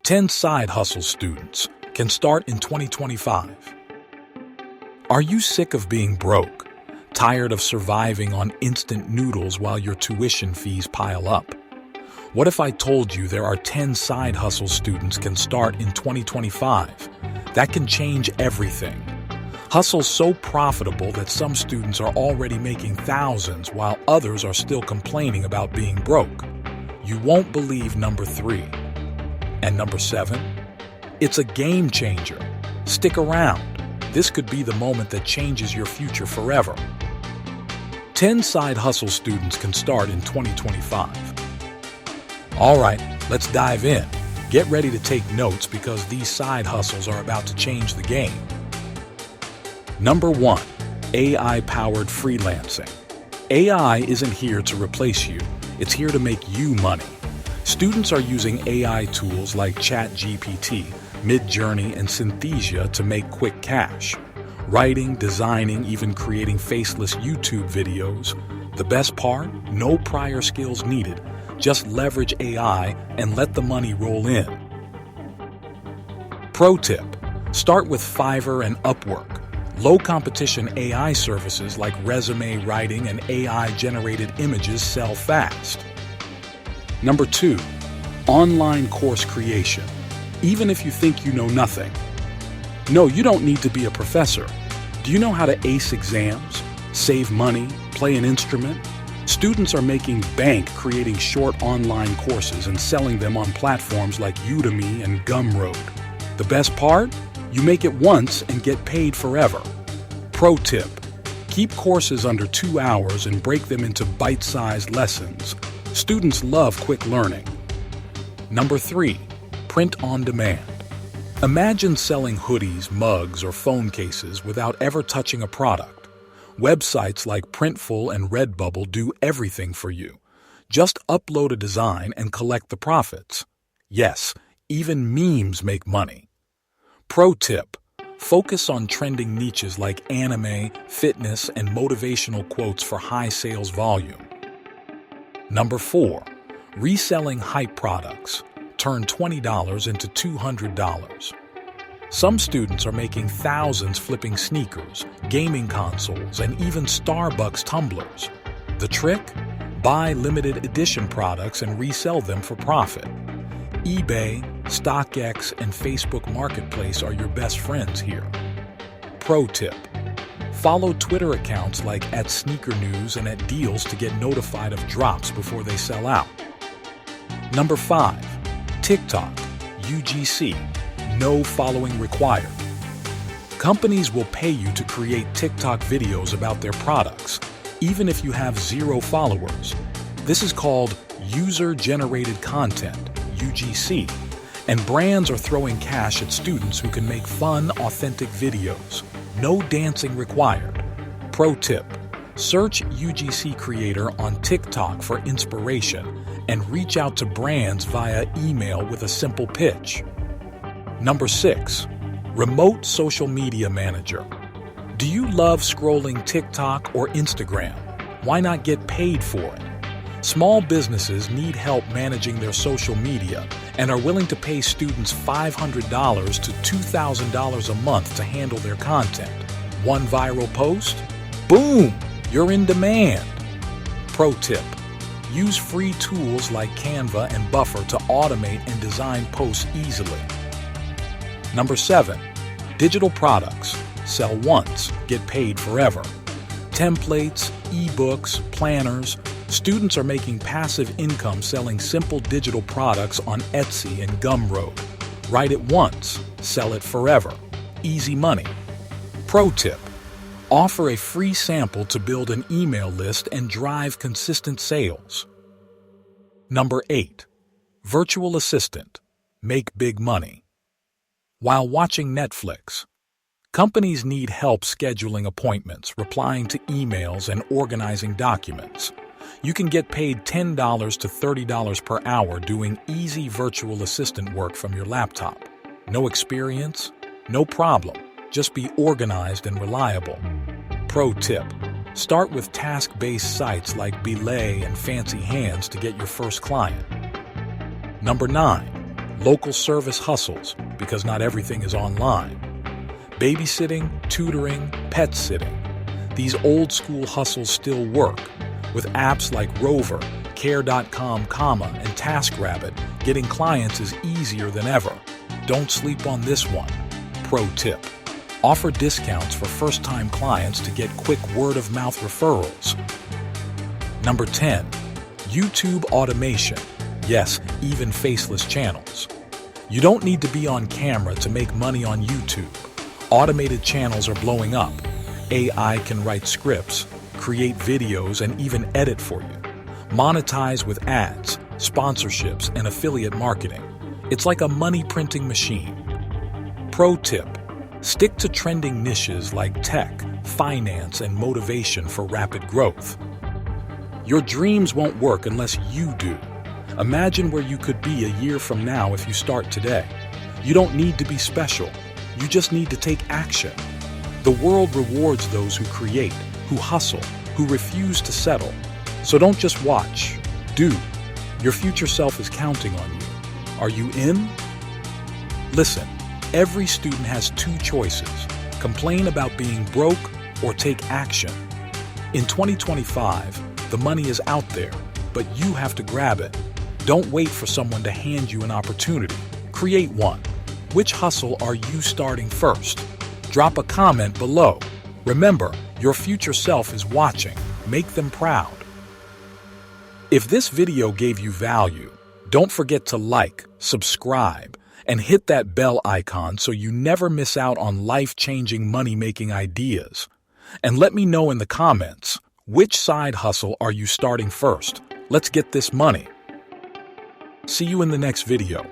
10 side hustle students can start in 2025. Are you sick of being broke? Tired of surviving on instant noodles while your tuition fees pile up? What if I told you there are 10 side hustle students can start in 2025? That can change everything. Hustle's so profitable that some students are already making thousands while others are still complaining about being broke. You won't believe number 3. And number 7? It's a game changer. Stick around. This could be the moment that changes your future forever. 10 side hustle students can start in 2025. All right, let's dive in. Get ready to take notes because these side hustles are about to change the game. Number 1, AI-powered freelancing. AI isn't here to replace you. It's here to make you money. Students are using AI tools like ChatGPT, Midjourney, and Synthesia to make quick cash. Writing, designing, even creating faceless YouTube videos. The best part? No prior skills needed. Just leverage AI and let the money roll in. Pro tip: start with Fiverr and Upwork. Low-competition AI services like resume writing and AI-generated images sell fast. Number 2, online course creation. Even if you think you know nothing. No, you don't need to be a professor. Do you know how to ace exams, save money, play an instrument? Students are making bank creating short online courses and selling them on platforms like Udemy and Gumroad. The best part? You make it once and get paid forever. Pro tip: keep courses under 2 hours and break them into bite-sized lessons. Students love quick learning. Number 3, print on demand. Imagine selling hoodies, mugs, or phone cases without ever touching a product. Websites like Printful and Redbubble do everything for you. Just upload a design and collect the profits. Yes, even memes make money. Pro tip: focus on trending niches like anime, fitness, and motivational quotes for high sales volume. Number 4, reselling hype products. Turn $20 into $200. Some students are making thousands flipping sneakers, gaming consoles, and even Starbucks tumblers. The trick? Buy limited edition products and resell them for profit. eBay, StockX, and Facebook Marketplace are your best friends here. Pro tip: follow Twitter accounts like @SneakerNews and @Deals to get notified of drops before they sell out. Number 5, TikTok, UGC, no following required. Companies will pay you to create TikTok videos about their products, even if you have 0 followers. This is called user-generated content, UGC, and brands are throwing cash at students who can make fun, authentic videos. No dancing required. Pro tip: search UGC creator on TikTok for inspiration and reach out to brands via email with a simple pitch. Number 6, remote social media manager. Do you love scrolling TikTok or Instagram? Why not get paid for it? Small businesses need help managing their social media and are willing to pay students $500 to $2,000 a month to handle their content. One viral post? Boom! You're in demand. Pro tip: use free tools like Canva and Buffer to automate and design posts easily. Number 7, digital products. Sell once, get paid forever. Templates, ebooks, planners. Students are making passive income selling simple digital products on Etsy and Gumroad. Write it once, sell it forever. Easy money. Pro tip: offer a free sample to build an email list and drive consistent sales. Number 8, virtual assistant. Make big money. While watching Netflix, companies need help scheduling appointments, replying to emails, and organizing documents. You can get paid $10 to $30 per hour doing easy virtual assistant work from your laptop. No experience? No problem. Just be organized and reliable. Pro tip: start with task-based sites like Belay and Fancy Hands to get your first client. Number 9, local service hustles, because not everything is online. Babysitting, tutoring, pet sitting. These old-school hustles still work. With apps like Rover, Care.com, and TaskRabbit, getting clients is easier than ever. Don't sleep on this one. Pro tip: offer discounts for first-time clients to get quick word-of-mouth referrals. Number 10. YouTube automation. Yes, even faceless channels. You don't need to be on camera to make money on YouTube. Automated channels are blowing up. AI can write scripts, create videos, and even edit for you. Monetize with ads, sponsorships, and affiliate marketing. It's like a money-printing machine. Pro tip: stick to trending niches like tech, finance, and motivation for rapid growth. Your dreams won't work unless you do. Imagine where you could be a year from now if you start today. You don't need to be special. You just need to take action. The world rewards those who create, who hustle, who refuse to settle. So don't just watch. Do. Your future self is counting on you. Are you in? Listen, every student has two choices: complain about being broke or take action. In 2025, the money is out there, but you have to grab it. Don't wait for someone to hand you an opportunity. Create one. Which hustle are you starting first? Drop a comment below. Remember, your future self is watching. Make them proud. If this video gave you value, don't forget to like, subscribe, and hit that bell icon so you never miss out on life-changing money-making ideas. And let me know in the comments, which side hustle are you starting first? Let's get this money. See you in the next video.